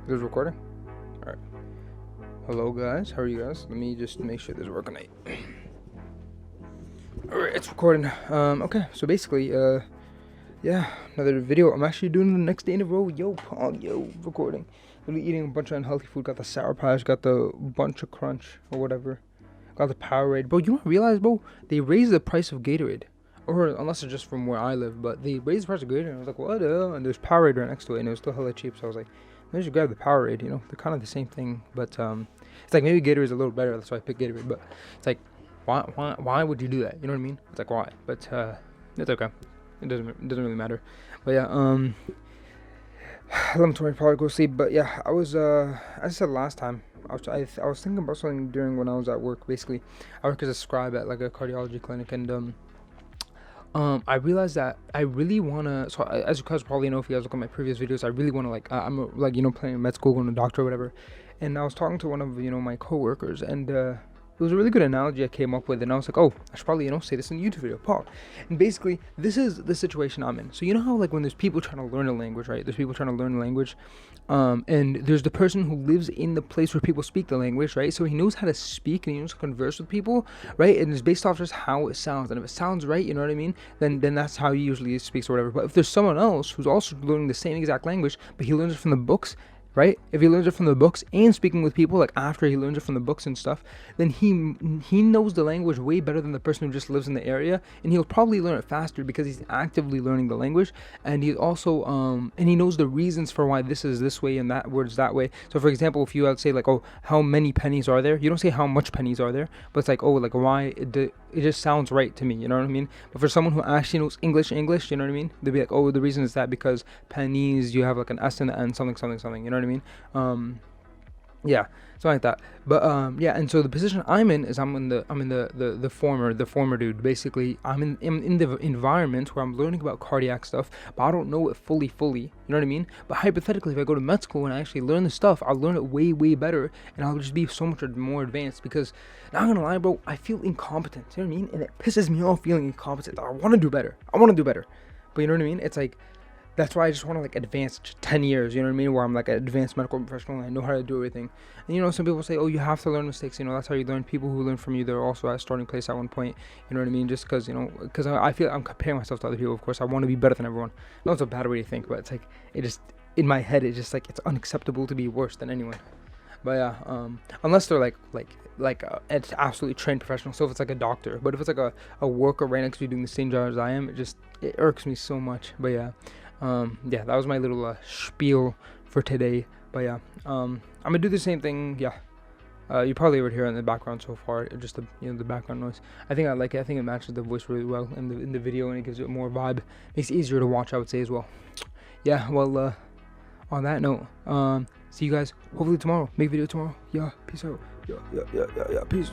Is this recording? Alright. Hello guys, how are you guys? Let me just make sure this is working right. Alright, it's recording. Okay, so basically, yeah, another video. I'm actually doing the next day in a row. Yo, recording. Literally eating a bunch of unhealthy food. Got the Sour Patch, got the Bunch of Crunch, or whatever. Got the Powerade. Bro, you don't realize, bro, they raised the price of Gatorade. Or, unless it's just from where I live, but they raised the price of Gatorade, and I was like, what the hell? And there's Powerade right next to it, and it was still hella cheap, so I was like, maybe I should grab the Powerade, you know? They're kind of the same thing, but, it's like, maybe Gatorade's a little better, that's why I picked Gatorade, but it's like, why would you do that? You know what I mean? It's like, why? But, it's okay. It doesn't really matter. But yeah, 11:20 probably go to sleep. But yeah, as I said last time, I was thinking about something during when I was at work. Basically, I work as a scribe at like a cardiology clinic, and I realized that I really wanna. So as you guys probably know, if you guys look at my previous videos, I really wanna like like planning med school, going to doctor or whatever. And I was talking to one of my coworkers, and it was a really good analogy I came up with, and I was like, oh, I should probably say this in a YouTube video, Paul. And basically, this is the situation I'm in. So you know how like when there's people trying to learn a language, right? There's people trying to learn a language, and there's the person who lives in the place where people speak the language, right? So he knows how to speak and he knows how to converse with people, right? And it's based off just how it sounds. And if it sounds right, you know what I mean? Then that's how he usually speaks or whatever. But if there's someone else who's also learning the same exact language, but he learns it from the books, right? If he learns it from the books and speaking with people, like after he learns it from the books and stuff, then he knows the language way better than the person who just lives in the area, and he'll probably learn it faster because he's actively learning the language, and he also and he knows the reasons for why this is this way and that word's that way. So for example, if you had say like, oh, how many pennies are there? You don't say how much pennies are there, but it's like, oh, like why it just sounds right to me, you know what I mean? But for someone who actually knows English, you know what I mean? They'd be like, oh, the reason is that because pennies, you have like an S in the end, something, you know what I mean? Yeah, something like that. But yeah, and so the position I'm in is I'm in the former dude. Basically, I'm in the environment where I'm learning about cardiac stuff, but I don't know it fully. You know what I mean? But hypothetically, if I go to med school and I actually learn the stuff, I'll learn it way better, and I'll just be so much more advanced. Because not gonna lie, bro, I feel incompetent. You know what I mean? And it pisses me off feeling incompetent. I want to do better. But you know what I mean? It's like, that's why I just want to like advance 10 years, you know what I mean? Where I'm like an advanced medical professional and I know how to do everything. And some people say, oh, you have to learn mistakes. That's how you learn. People who learn from you, they're also at a starting place at one point. You know what I mean? Just because, because I feel I'm comparing myself to other people. Of course, I want to be better than everyone. I know it's a bad way to think, but it's like, it just, in my head, it's just like, it's unacceptable to be worse than anyone. But yeah, unless they're like it's absolutely trained professional. So if it's like a doctor, but if it's like a worker right next to you doing the same job as I am, it irks me so much. But yeah. Yeah, that was my little spiel for today. But yeah, I'm gonna do the same thing. Yeah, you probably would hear it in the background so far, just the background noise. I think I like it. I think it matches the voice really well in the video, and it gives it more vibe. Makes it easier to watch, I would say, as well. Yeah. Well, on that note, see you guys hopefully tomorrow. Make a video tomorrow. Yeah. Peace out. Yeah. Peace.